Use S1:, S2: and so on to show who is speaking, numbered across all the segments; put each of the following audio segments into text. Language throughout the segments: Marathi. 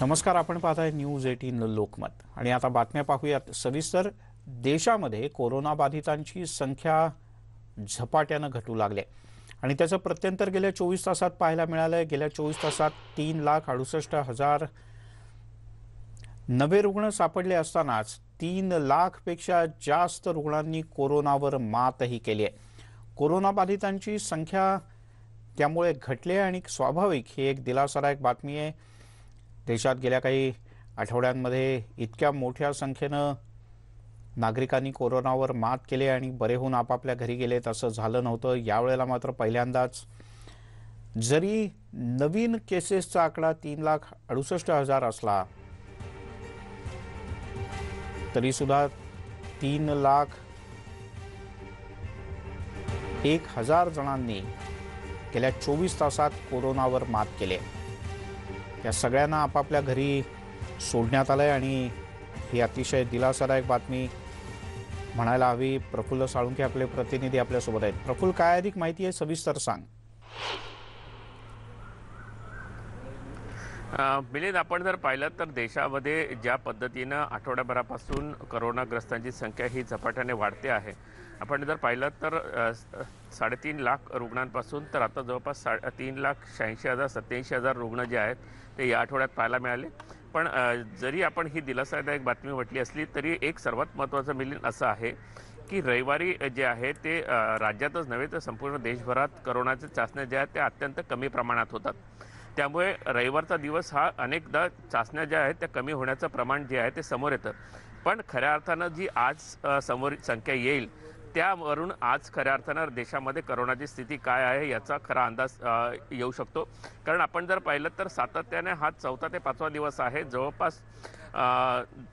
S1: नमस्कार, आपण पाहताय न्यूज 18 लोकमत आणि आता बातम्या पाहूयात सविस्तर। देशामध्ये कोरोना बाधितांची संख्या झपाट्याने घटू लागली आणि त्याचं प्रत्यंतर गेल्या 24 तासात पाहायला मिळालंय। गेल्या 24 तासात 3,68,000 नवे रुग्ण सापडले असतानाच 3 लाख पेक्षा जास्त रुग्णांनी कोरोनावर मातही केली आहे। कोरोना बाधितांची संख्या त्यामुळे घटली आणि स्वाभाविक ही एक दिलासादायक बातमी आहे। देशात गेल्या काही आठवड्यांमध्ये इतक्या मोठ्या संख्येने नागरिकांनी कोरोनावर मात केली आणि बरे होऊन आपापल्या घरी गेले तसं झालं नव्हतं। यावेळेला मात्र पहिल्यांदाच जरी नवीन केसेसचा आकडा 3,68,000 असला तरी सुद्धा 3,01,000 जणांनी गेल्या 24 तासात कोरोनावर मात केली। त्या सगळ्यांना आपापल्या घरी सोडण्यात आलंय आणि ही अतिशय दिलासादायक बातमी म्हणायला हवी। प्रफुल्ल साळुंखे आपले प्रतिनिधी आपल्यासोबत आहेत। प्रफुल्ल, काय अधिक माहिती आहे, सविस्तर सांग।
S2: मिलिंद, आपण जर पाहिलं तर देशामध्ये ज्या पद्धतीनं आठवड्याभरापासून कोरोनाग्रस्तांची संख्या ही झपाट्याने वाढते आहे। आपण जर पाहिलं तर 3.5 लाख रुग्णांपासून तर आता जवळपास 3,86,000-87,000 रुग्ण जे आहेत ते या आठवड्यात पाहायला मिळाले। पण जरी आपण ही दिलासादायक बातमी म्हटली असली तरी एक सर्वात महत्त्वाचं मिलिंद असं आहे की रविवारी जे आहे ते राज्यातच नव्हे तर संपूर्ण देशभरात कोरोनाच्या चाचण्या ज्या आहेत त्या अत्यंत कमी प्रमाणात होतात। त्यामुळे रविवारचा दिवस हा अनेकदा चाचण्या ज्या आहेत त्या कमी होण्याचं प्रमाण जे आहे ते समोर येतं। पण खऱ्या अर्थानं जी आज समोर संख्या येईल त्यावरून आज खऱ्या अर्थानं देशामध्ये कोरोनाची स्थिती काय आहे याचा खरा अंदाज येऊ शकतो। कारण आपण जर पाहिलं तर सातत्याने हा 4था ते 5वा दिवस आहे। जवळपास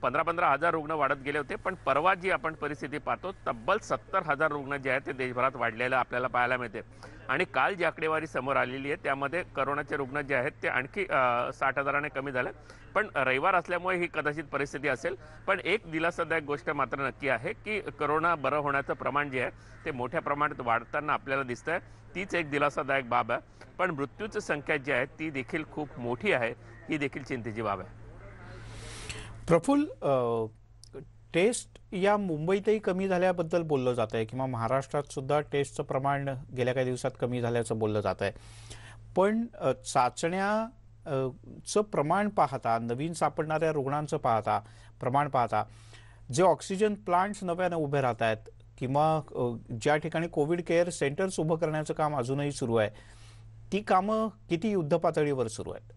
S2: 15,000 रुग्ण वाढत गेले होते, पण परवा जी आपण परिस्थिती पाहतो तब्बल 70,000 रुग्ण जे आहेत ते देशभरात वाढलेलं आपल्याला पाहायला मिळते। आणि काल जी आकडेवारी समोर आलेली आहे त्यामध्ये कोरोनाचे रुग्ण जे आहेत ते आणखी 60,000ने कमी झाले। पण रविवार असल्यामुळे ही कदाचित परिस्थिती असेल। पण एक दिलासादायक गोष्ट मात्र नक्की आहे की कोरोना बरं होण्याचं प्रमाण जे आहे ते मोठ्या प्रमाणात वाढताना आपल्याला दिसतंय। तीच एक दिलासादायक बाब आहे। पण मृत्यूची संख्या जी आहे ती देखील खूप मोठी आहे, ही देखील चिंतेची बाब आहे।
S1: प्रफुल्ल, टेस्ट या मुंबईतही कमी झाल्याबद्दल बोललं जात आहे किंवा महाराष्ट्रात सुद्धा टेस्टचं प्रमाण गेल्या काही दिवसात कमी झाल्याचं बोललं जात आहे। पण चाचण्याचं प्रमाण पाहता, नवीन सापडणाऱ्या रुग्णांचं प्रमाण पाहता, जे ऑक्सिजन प्लांट्स नव्याने उभे राहत आहेत किंवा ज्या ठिकाणी कोविड केअर सेंटर्स उभं करण्याचं काम अजूनही सुरू आहे, ती कामं किती युद्धपातळीवर सुरू आहेत?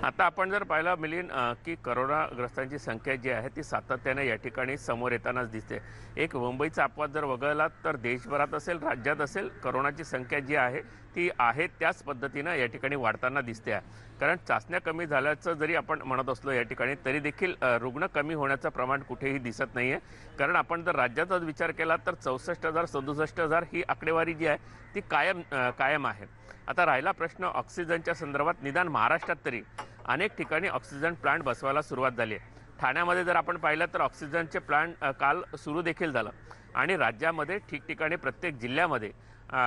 S2: आता आपण जर पाहिलं मिलिंद की कोरोनाग्रस्तांची संख्या जी आहे ती सातत्याने या ठिकाणी समोर येतानाच दिसते। एक मुंबईचा अपवाद जर वगळला तर देशभरात असेल, राज्यात असेल, कोरोनाची संख्या जी आहे ती आहे त्याच पद्धतीनं या ठिकाणी वाढताना दिसते आहे। कारण चाचण्या कमी झाल्याचं जरी आपण म्हणत असलो या ठिकाणी तरी देखील रुग्ण कमी होण्याचं प्रमाण कुठेही दिसत नाही आहे। कारण आपण जर राज्याचाच विचार केला तर 64,000-67,000 ही आकडेवारी जी आहे ती कायम आहे। आता राहिला प्रश्न ऑक्सिजनच्या संदर्भात, निदान महाराष्ट्रात तरी अनेक ठिकाणी ऑक्सिजन प्लांट बसवायला सुरुवात झाली आहे। ठाण्यामध्ये जर आपण पाहिलं तर ऑक्सिजनचे प्लांट काल सुरू देखील झालं आणि राज्यामध्ये ठिकठिकाणी प्रत्येक जिल्ह्यामध्ये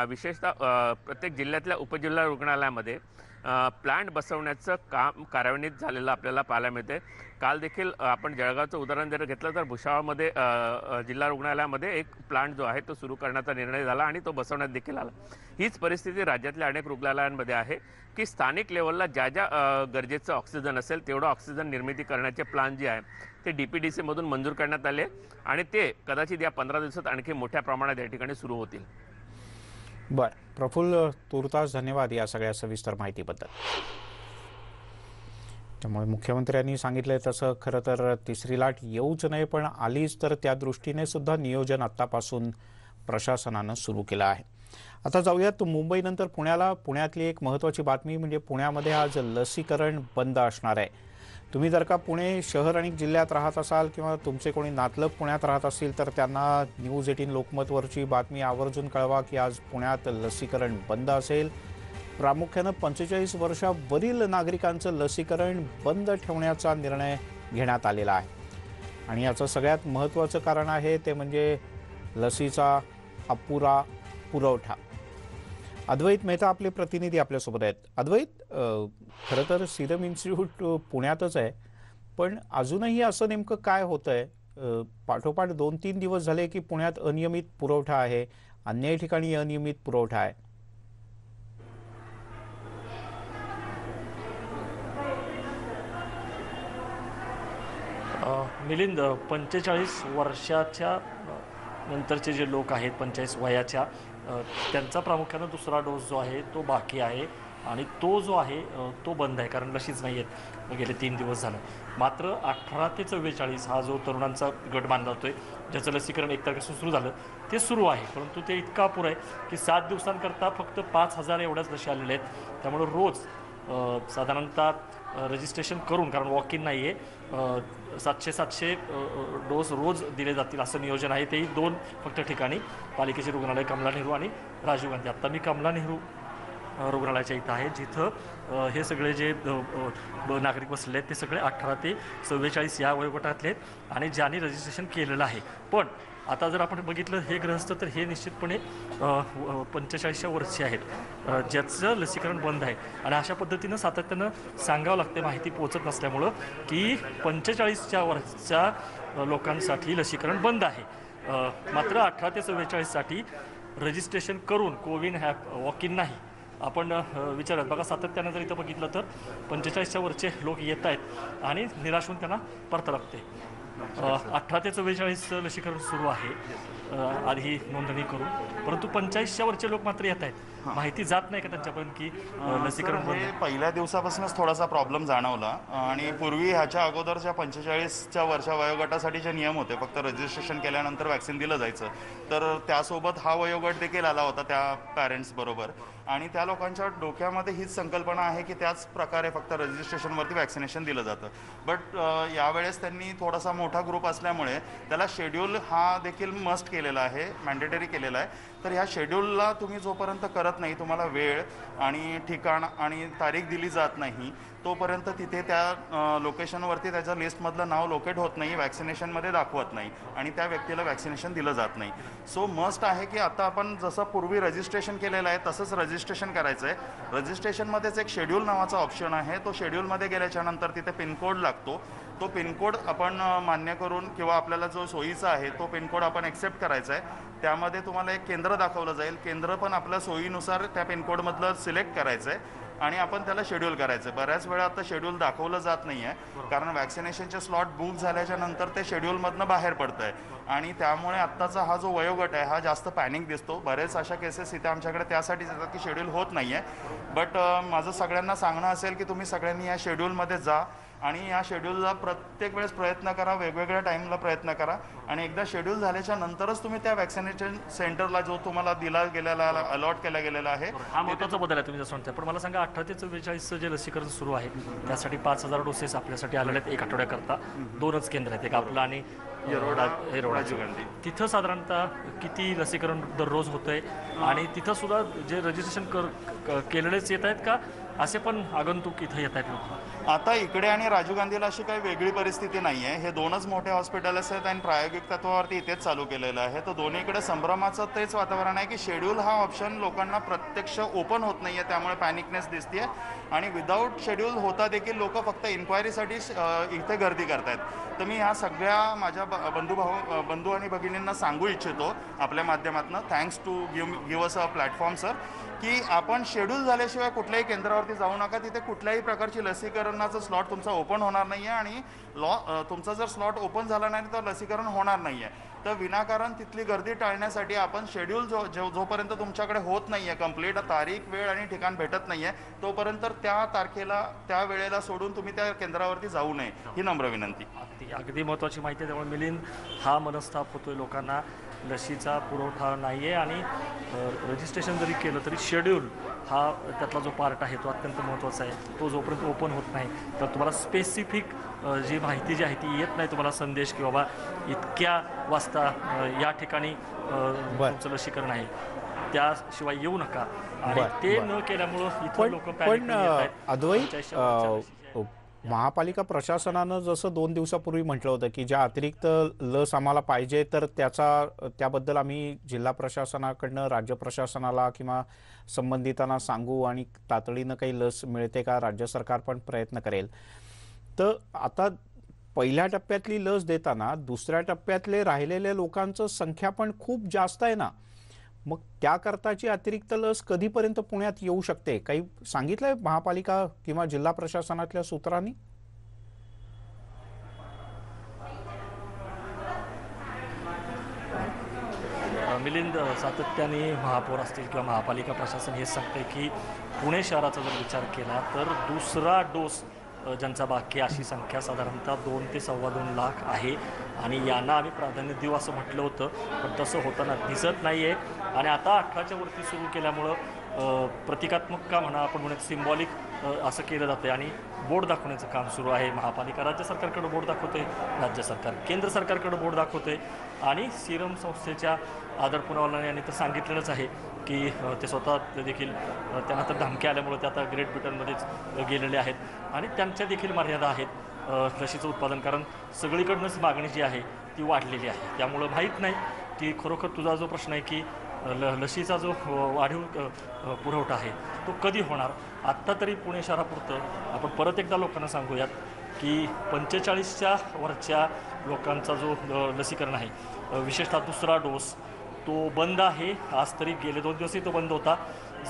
S2: विशेषतः प्रत्येक जिल्ह्यातल्या उपजिल्हा रुग्णालयामध्ये प्लांट बसवण्याचं काम कार्यान्वित झालेलं आपल्याला पाहायला मिळते। काल देखील आपण जळगावचं उदाहरण जर घेतलं तर भुसावळमध्ये जिल्हा रुग्णालयामध्ये एक प्लांट जो आहे तो सुरू करण्याचा निर्णय झाला आणि तो बसवण्यात देखील आला। हीच परिस्थिती राज्यातल्या अनेक रुग्णालयांमध्ये आहे की स्थानिक लेवलला ज्या गरजेचं ऑक्सिजन असेल तेवढं ऑक्सिजन निर्मिती करण्याचे प्लान जे आहे ते DPDC मधून मंजूर करण्यात आले आणि ते कदाचित या 15 दिवसात आणखी मोठ्या प्रमाणात या ठिकाणी सुरू होतील।
S1: बर प्रफुल्ल, तुर्तास धन्यवाद या सगळ्या सविस्तर माहितीबद्दल। त्यामुळे मुख्यमंत्र्यांनी सांगितलंय तसं खरं तर तिसरी लाट येऊच नये, पण आलीच तर त्या दृष्टीने सुद्धा नियोजन आत्तापासून प्रशासनानं सुरू केलं आहे। आता जाऊयात मुंबईनंतर पुण्याला। पुण्यातली एक महत्त्वाची बातमी म्हणजे पुण्यामध्ये आज लसीकरण बंद असणार आहे। तुम्ही जर का पुणे शहर आणि जिल्ह्यात राहत असाल किंवा तुमचे कोणी नातलग पुण्यात राहत असतील तर त्यांना न्यूज 18 लोकमतवरची बातमी आवर्जून कळवा की आज पुण्यात लसीकरण बंद असेल। प्रामुख्यानं 45 वर्षावरील नागरिकांचं लसीकरण बंद ठेवण्याचा निर्णय घेण्यात आलेला आहे आणि याचं सगळ्यात महत्त्वाचं कारण आहे ते म्हणजे लसीचा अपुरा पुरवठा। अद्वैत मेहता आपले प्रतिनिधी आपल्यासोबत आहेत. अद्वैत, खरं तर सिरम इन्स्टिट्यूट पुण्यातच आहे, पण अजूनही असं नेमकं काय होतंय? पाठोपाठ 2-3 दिवस झाले की पुण्यात अनियमित पुरवठा आहे, अन्य ठिकाणी अनियमित पुरवठा आहे.
S3: मिलिंद, 45 वर्षाच्या नंतरचे जे लोक आहेत, 45 वयाच्या, त्यांचा प्रामुख्यानं दुसरा डोस जो आहे तो बाकी आहे आणि तो जो आहे तो बंद आहे, कारण लशीच नाही आहेत गेले 3 दिवस झालं. मात्र 18 ते 44 हा जो तरुणांचा गट मानला जातोय, ज्याचं लसीकरण 1 तारखेपासून सुरू झालं, ते सुरू आहे. परंतु ते इतका अपुरं आहे की 7 दिवसांकरता फक्त 5,000 एवढ्याच लशी आलेल्या आहेत. त्यामुळं रोज साधारणतः रजिस्ट्रेशन करून, कारण वॉक इन नाही आहे, 700 डोस रोज दिले जातील असं नियोजन आहे. तेही 2 फक्त ठिकाणी, पालिकेचे रुग्णालय कमला नेहरू आणि राजीव गांधी. आत्ता मी कमला नेहरू रुग्णालयाच्या इथं आहे, जिथं हे सगळे जे नागरिक बसलेले आहेत ते सगळे 18 ते 44 या वयोगटातले आहेत आणि ज्यांनी रजिस्ट्रेशन केलेलं आहे. पण आता जर आपण बघितलं हे ग्रहस्थ, तर हे निश्चितपणे 45च्या वरचे आहेत, ज्याचं लसीकरण बंद आहे. आणि अशा पद्धतीनं सातत्यानं सांगावं लागते, माहिती पोहोचत नसल्यामुळं, की 45च्या वरच्या लोकांसाठी लसीकरण बंद आहे. मात्र 18 ते 44साठी रजिस्ट्रेशन करून कोविन ॲप वॉक इन नाही. आपण विचारत बघा, सातत्यानं जर इथं बघितलं तर 45च्या वरचे लोक येत आहेत आणि निराश होऊन त्यांना परत लागते. 18 ते 44 लसीकरण सुरू आहे, आधी नोंदणी करून. परंतु 45च्या वरचे लोक मात्र येत आहेत. माहिती जात नाही का त्यांच्यापर्यंत की लसीकरण बंद आहे?
S4: पहिल्या दिवसापासूनच थोडासा प्रॉब्लेम जाणवला. आणि पूर्वी ह्याच्या अगोदरच्या 45च्या वरच्या वयोगटासाठी जे नियम होते, फक्त रजिस्ट्रेशन केल्यानंतर वॅक्सिन दिलं जायचं, तर त्यासोबत हा वयोगट देखील आला होता त्या पॅरेंट्स बरोबर. आणि त्या लोकांच्या डोक्यामध्ये हीच संकल्पना आहे की त्याच प्रकारे फक्त रजिस्ट्रेशनवरती वॅक्सिनेशन दिलं जातं. बट यावेळेस त्यांनी थोडासा मोठा ग्रुप असल्यामुळे त्याला शेड्यूल हा देखील मस्ट केलेला आहे, मॅन्डेटरी केलेला आहे. तर ह्या शेड्यूलला तुम्ही जोपर्यंत करत नाही, तुम्हाला वेळ आणि ठिकाण आणि तारीख दिली जात नाही, तोपर्यंत तिथे त्या लोकेशनवरती त्याच्या लिस्टमधलं नाव लोकेट होत नाही, वॅक्सिनेशनमध्ये दाखवत नाही आणि त्या व्यक्तीला वॅक्सिनेशन दिलं जात नाही. सो मस्ट आहे की आता आपण जसं पूर्वी रजिस्ट्रेशन केलेलं आहे तसंच रजिस्ट्रेशन करायचं आहे. रजिस्ट्रेशनमध्येच एक शेड्यूल नावाचा ऑप्शन आहे. तो शेड्यूलमध्ये गेल्याच्यानंतर तिथे पिनकोड लागतो. तो पिनकोड आपण मान्य करून किंवा आपल्याला जो सोयीचा आहे तो पिनकोड आपण ॲक्सेप्ट करायचा आहे. त्यामध्ये तुम्हाला एक केंद्र दाखवलं जाईल. केंद्र पण आपल्या सोयीनुसार त्या पिनकोडमधलं सिलेक्ट करायचं आहे आणि आपण त्याला शेड्यूल करायचं आहे. बऱ्याच वेळा आता शेड्यूल दाखवलं जात नाही आहे, कारण वॅक्सिनेशनचे स्लॉट बुक झाल्याच्या नंतर ते शेड्यूलमधनं बाहेर पडतं आहे. आणि त्यामुळे आत्ताचा हा जो वयोगट आहे हा जास्त पॅनिक दिसतो. बरेच अशा केसेस इथे आमच्याकडे त्यासाठीच येतात की शेड्यूल होत नाही आहे. बट माझं सगळ्यांना सांगणं असेल की तुम्ही सगळ्यांनी या शेड्यूलमध्ये जा आणि या शेड्यूलला प्रत्येक वेळेस प्रयत्न करा, वेगवेगळ्या टाईमला प्रयत्न करा. आणि एकदा शेड्यूल झाल्याच्या नंतरच तुम्ही त्या वॅक्सिनेशन सेंटरला जो तुम्हाला दिला गेलेला अलॉट केला गेलेला आहे.
S3: हा महत्त्वाचा बदल आहे तुम्ही जसं म्हणताय. पण मला सांगा, 18 ते 44चं जे लसीकरण सुरू आहे त्यासाठी 5,000 डोसेस आपल्यासाठी आलेले आहेत 1 आठवड्याकरता. 2च केंद्र आहेत, एक आपलं आणि
S4: राजीव गांधी.
S3: तिथं साधारणतः किती लसीकरण दररोज होतंय आणि तिथं सुद्धा जे रजिस्ट्रेशन केलेलेच येत आहेत का, असे पण आगंतुक इथं येत आहेत लोक?
S4: आता इकडे आणि राजीव गांधीला अशी काही वेगळी परिस्थिती नाही आहे. हे 2च मोठे हॉस्पिटल्स आहेत आणि प्रायोगिक तत्वावरती इथेच चालू केलेलं आहे. तर दोन्हीकडे संभ्रमाचं तेच वातावरण आहे की शेड्यूल हा ऑप्शन लोकांना प्रत्यक्ष ओपन होत नाही आहे, त्यामुळे पॅनिकनेस दिसते. आणि विदाऊट शेड्यूल होता देखील लोक फक्त इन्क्वायरीसाठी इथे गर्दी करत आहेत. तर मी ह्या सगळ्या माझ्या बंधू आणि भगिनींना सांगू इच्छितो आपल्या माध्यमातून, thanks to give us a platform sir, की आपण शेड्यूल झाल्याशिवाय कुठल्याही केंद्रावरती जाऊ नका. तिथे कुठल्याही प्रकारची लसीकरणाचं स्लॉट तुमचा ओपन होणार नाही आहे आणि तुमचा जर स्लॉट ओपन झाला नाही तर लसीकरण होणार नाही आहे. तर विनाकारण तिथली गर्दी टाळण्यासाठी आपण शेड्यूल जोपर्यंत तुमच्याकडे होत नाही आहे, कंप्लीट तारीख, वेळ आणि ठिकाण भेटत नाही आहे, तोपर्यंत त्या तारखेला त्या वेळेला सोडून तुम्ही त्या केंद्रावरती जाऊ नये, ही नम्र विनंती.
S3: अगदी महत्त्वाची माहिती आहे. त्यामुळे मिलिंद, हा मनस्ताप होतोय लोकांना, लशीचा पुरवठा नाही आहे आणि रजिस्ट्रेशन जरी केलं तरी शेड्यूल हा त्यातला जो पार्ट आहे तो अत्यंत महत्त्वाचा आहे. तो जोपर्यंत ओपन होत नाही तर तुम्हाला स्पेसिफिक जी माहिती जी आहे ती येत नाही, तुम्हाला संदेश की बाबा इतक्या वाजता या ठिकाणी तुमचं लसीकरण आहे, त्याशिवाय येऊ नका. आणि ते न केल्यामुळं इथं लोक
S1: पण अद्वैत, महापालिका प्रशासनानं जसं 2 दिवसापूर्वी म्हटलं होतं की ज्या अतिरिक्त लस आम्हाला पाहिजे तर त्याबद्दल आम्ही जिल्हा प्रशासनाकडनं राज्य प्रशासनाला किंवा संबंधितांना सांगू आणि तातडीनं काही लस मिळते का राज्य सरकार पण प्रयत्न करेल. तर आता पहिल्या टप्प्यातली लस देताना दुसऱ्या टप्प्यातले राहिलेल्या लोकांचं संख्या पण खूप जास्त आहे ना, मग त्याकरताची अतिरिक्त लस कधीपर्यंत पुण्यात येऊ शकते? काही सांगितलंय महापालिका किंवा जिल्हा प्रशासनातल्या सूत्रांनी?
S3: मिलिंद, सातत्याने महापौर असतील किंवा महापालिका प्रशासन हेच सांगते की पुणे शहराचा जर विचार केला तर दुसरा डोस ज्यांचा बाकी अशी संख्या साधारणतः 2 ते 2.25 लाख आहे आणि यांना आम्ही प्राधान्य देऊ असं म्हटलं होतं, पण तसं होताना दिसत नाही आहे. आणि आता 18च्या वरती सुरू केल्यामुळं प्रतिकात्मक का म्हणा, आपण म्हणत सिम्बॉलिक असं केलं जातं आणि बोर्ड दाखवण्याचं काम सुरू आहे. महापालिका राज्य सरकारकडे बोर्ड दाखवते, राज्य सरकार केंद्र सरकारकडे बोर्ड दाखवते आणि सिरम संस्थेच्या आदर पुनावल्याने यांनी तर सांगितलेलंच आहे की ते स्वतः देखील त्यांना तर धमकी आल्यामुळे ते आता ग्रेट ब्रिटनमध्येच गेलेले आहेत आणि त्यांच्या देखील मर्यादा आहेत लशीचं उत्पादन, कारण सगळीकडनंच मागणी जी आहे ती वाढलेली आहे. त्यामुळं माहीत नाही की खरोखर तुझा जो प्रश्न आहे की लशीचा जो वाढीव पुरवठा आहे तो कधी होणार. आत्ता तरी पुणे शहरापुरतं आपण परत एकदा लोकांना सांगूयात की 45च्या वरच्या लोकांचा जो लसीकरण आहे, विशेषतः दुसरा डोस, तो बंद आहे. आज तरी गेले 2 दिवसही तो बंद होता.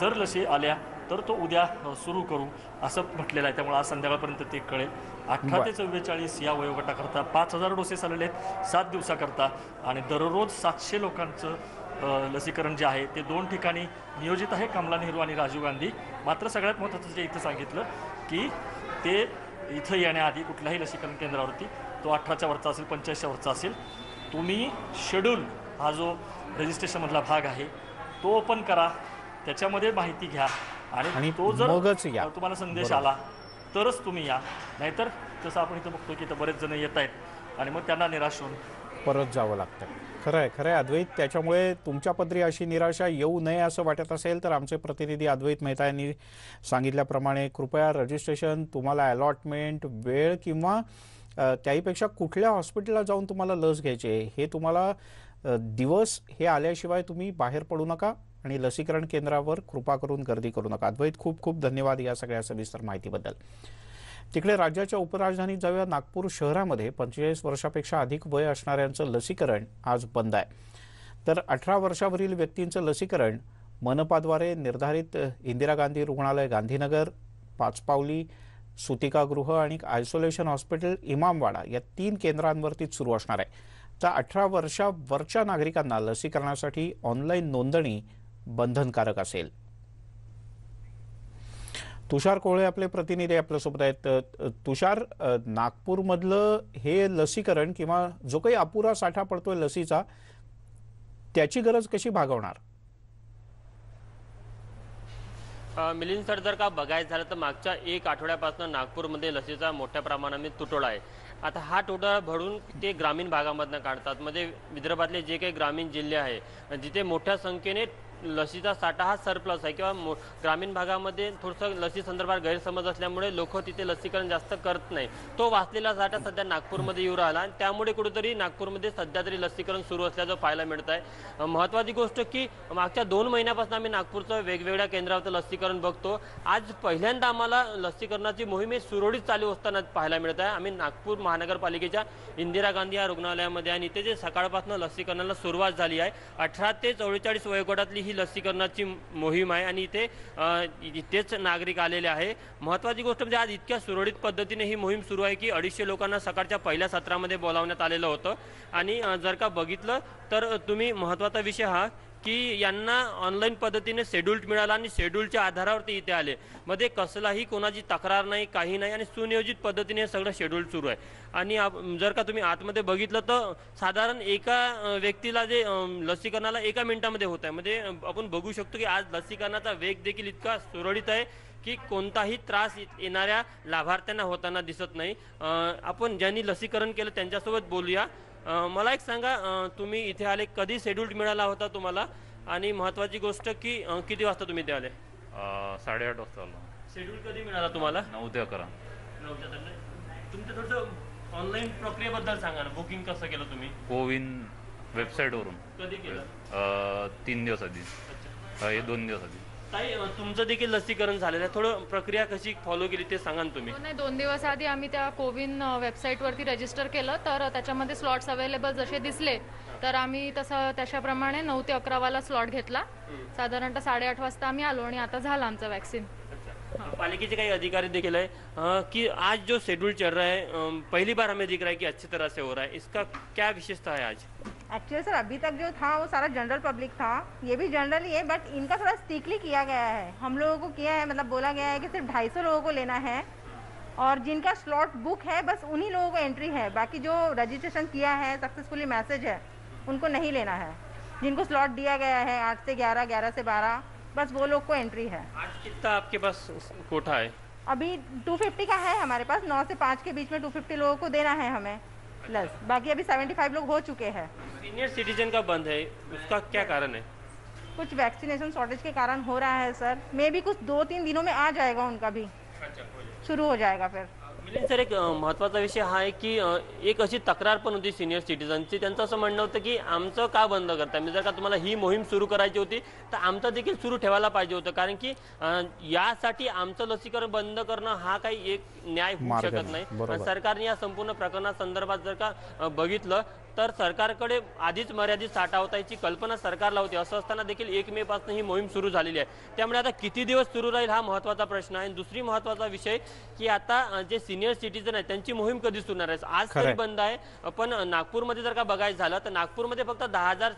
S3: जर लसी आल्या तर तो उद्या सुरू करू असं म्हटलेलं आहे. त्यामुळे आज संध्याकाळपर्यंत ते कळेल. 18 ते 44 या वयोगटाकरता 5,000 डोसेस आलेले आहेत 7 दिवसाकरता आणि दररोज 700 लोकांचं लसीकरण जे आहे ते 2 ठिकाणी नियोजित आहे, कमला नेहरू आणि राजीव गांधी. मात्र सगळ्यात महत्त्वाचं जे इथं सांगितलं की ते इथं येण्याआधी कुठल्याही लसीकरण केंद्रावरती तो 18च्या वरचा असेल 45च्या वरचा असेल, तुम्ही शेड्यूल हा जो रजिस्ट्रेशनमधला भाग आहे तो ओपन करा, त्याच्यामध्ये माहिती घ्या आणि तो जर तुम्हाला संदेश आला तरच तुम्ही या. नाहीतर जसं आपण इथं बघतो की इथं बरेच जण येत आहेत आणि मग त्यांना निराश होऊन
S1: परत जावं लागतं. खरं आहे अद्वैत. त्याच्यामुळे तुमच्या पदरी अशी निराशा येऊ नये असं वाटत असेल तर आमचे प्रतिनिधी अद्वैत मेहता यांनी सांगितल्याप्रमाणे कृपया रजिस्ट्रेशन, तुम्हाला अलॉटमेंट, वेळ किंवा त्याहीपेक्षा कुठल्या हॉस्पिटलला जाऊन तुम्हाला लस घ्यायची आहे हे तुम्हाला दिवस हे आल्याशिवाय तुम्ही बाहेर पडू नका आणि लसीकरण केंद्रावर कृपा करून गर्दी करू नका. अद्वैत, खूप खूप धन्यवाद या सगळ्या सविस्तर माहितीबद्दल. तिकडे राज्याच्या उपराजधानीत जाऊया. नागपूर शहरामध्ये 45 वर्षापेक्षा अधिक वय असणाऱ्यांचं लसीकरण आज बंद आहे. तर 18 वर्षावरील व्यक्तींचं लसीकरण मनपाद्वारे निर्धारित इंदिरा गांधी रुग्णालय गांधीनगर, पाचपावली, सुतिकागृह आणि आयसोलेशन हॉस्पिटल इमामवाडा या 3 केंद्रांवरतीच सुरू असणार आहे. तर 18 वर्षावरच्या नागरिकांना लसीकरणासाठी ऑनलाईन नोंदणी बंधनकारक असेल. तुषार कोळे आपले प्रतिनिधी आपल्यासोबत आहेत. तुषार, नागपूरमधलं हे लसीकरण किंवा जो काही अपुरा साठा पडतोय लसीचा, त्याची गरज कशी भागवणार?
S5: मिलिंद सर, जर का बघायचं झालं तर मागच्या 1 आठवड्यापासून नागपूरमध्ये लसीचा मोठ्या प्रमाणामध्ये तुटवडा आहे. आता हा तुटवडा भरून ते ग्रामीण भागामधनं काढतात. म्हणजे विदर्भातले जे काही ग्रामीण जिल्हे आहे जिथे मोठ्या संख्येने लसीचा साठा हा सरप्लस आहे किंवा ग्रामीण भागामध्ये थोडंसं लसी संदर्भात गैरसमज असल्यामुळे लोक तिथे लसीकरण जास्त करत नाही. तो वाचलेला साठा सध्या नागपूरमध्ये येऊ राहिला आणि त्यामुळे कुठेतरी नागपूरमध्ये सध्या तरी लसीकरण सुरू असल्याचं पाहायला मिळत आहे. महत्त्वाची गोष्ट की मागच्या 2 महिन्यापासून आम्ही नागपूरचं वेगवेगळ्या केंद्रावरचं लसीकरण बघतो. आज पहिल्यांदा आम्हाला लसीकरणाची मोहीम सुरळीत चालू असताना पाहायला मिळत आहे. आम्ही नागपूर महानगरपालिकेच्या इंदिरा गांधी या रुग्णालयामध्ये आणि इथे जे सकाळपासून लसीकरणाला सुरुवात झाली आहे. 18 ते 44 वयोगटातली ही लसीकरणाची मोहीम आहे आणि इथेच नागरिक आलेले आहे. महत्त्वाची गोष्ट म्हणजे आज इतक्या सुरळीत पद्धतीने ही मोहीम सुरू आहे की 250 लोकांना सकाळच्या पहिल्या सत्रामध्ये बोलावण्यात आलेलं होतं. आणि जर का बघितलं तर तुम्ही महत्त्वाचा विषय हा की यांना ऑनलाईन पद्धतीने शेड्यूल मिळाला आणि शेड्यूलच्या आधारावरती इथे आले. मध्ये कसलाही कोणाची तक्रार नाही, काही नाही आणि सुनियोजित पद्धतीने हे सगळं शेड्यूल सुरू आहे. आणि जर का तुम्ही आतमध्ये बघितलं तर साधारण एका व्यक्तीला जे लसीकरणाला 1 मिनिटामध्ये होत आहे. म्हणजे आपण बघू शकतो की आज लसीकरणाचा वेग देखील इतका सुरळीत आहे की कोणताही त्रास येणाऱ्या लाभार्थ्यांना होताना दिसत नाही. आपण ज्यांनी लसीकरण केलं त्यांच्यासोबत बोलूया. मला एक सांगा, तुम्ही इथे आले कधी शेड्यूल मिळाला होता तुम्हाला आणि महत्त्वाची गोष्ट की किती वाजता तुम्ही इथे आले?
S6: 8:30 वाजता आलो.
S5: शेड्यूल कधी मिळाला तुम्हाला?
S6: 9 ते 11.
S5: 9 ते 11. तुमचं थोडंसं ऑनलाईन प्रक्रियेबद्दल सांगा ना, बुकिंग कसं केलं तुम्ही,
S6: कोविन वेबसाईटवरून
S5: कधी केलं?
S6: 3 दिवस आधी, हे 2 दिवस आधी.
S5: ताई, तुमचं देखील लसीकरण झालेलं आहे, थोडं प्रक्रिया कशी फॉलो केली ते सांगा ना तुम्ही.
S7: नाही, 2 दिवस आधी आम्ही त्या कोविन वेबसाईटवरती रजिस्टर केलं, तर त्याच्यामध्ये स्लॉट्स अवेलेबल जसे दिसले तर आम्ही तसं त्याच्याप्रमाणे 9 ते 11 वाला स्लॉट घेतला. साधारणतः 8:30 वाजता आम्ही आलो आणि आता झालं आमचं वॅक्सिन.
S5: पालिके के अधिकारी देखिए है कि आज जो शेड्यूल चल रहा है, पहली बार हमें दिख रहा है कि अच्छी तरह से हो रहा है, इसका क्या विशेषता है आज?
S8: एक्चुअली सर अभी तक जो था वो सारा जनरल पब्लिक था, ये भी जनरल ही है, बट इनका थोड़ा स्ट्रिक्टली किया गया है. हम लोगों को किया है, मतलब बोला गया है कि सिर्फ 250 लोगों को लेना है और जिनका स्लॉट बुक है बस उन्हीं लोगों को एंट्री है. बाकी जो रजिस्ट्रेशन किया है सक्सेसफुली मैसेज है उनको नहीं लेना है. जिनको स्लॉट दिया गया है 8 से 11, 11 से 12, बस वो लोग को एंट्री है.
S5: आज कितना आपके पास कोटा है?
S8: अभी 250 का है हमारे पास. 9 से 5 के बीच में 250 लोगों को देना है हमें प्लस. बाकी अभी 75 लोग हो चुके हैं.
S5: सीनियर सिटीजन का बंद है, उसका क्या कारण है?
S8: कुछ वैक्सीनेशन शॉर्टेज के कारण हो रहा है सर. मे बी कुछ 2-3 दिनों में आ जाएगा उनका भी, शुरू हो जाएगा फिर.
S5: मिलिंद सर, एक महत्त्वाचा विषय हा आहे की एक अशी तक्रार पण होती सिनियर सिटीजनची. त्यांचं असं म्हणणं होतं की आमचं का बंद करताय, म्हणजे जर का तुम्हाला ही मोहीम सुरू करायची होती तर आमचं देखील सुरू ठेवायला पाहिजे होतं, कारण की यासाठी आमचं लसीकरण बंद करणं हा काही एक न्याय होऊ शकत नाही. सरकारने या संपूर्ण प्रकरणासंदर्भात जर का बघितलं तर सरकारकडे आधीच मर्यादित साठवतायची कल्पना सरकारला होती. असं असताना देखील 1 मे पासून ही मोहीम सुरू झालेली आहे. त्यामुळे आता किती दिवस सुरू राहील हा महत्त्वाचा प्रश्न आहे. दुसरी महत्त्वाचा विषय की आता जे सिनियर सिटीजन आहेत त्यांची मोहीम कधी सुरू आहे. आज तरी बंद आहे, पण नागपूरमध्ये जर का बघायचं झालं तर नागपूरमध्ये फक्त 10,000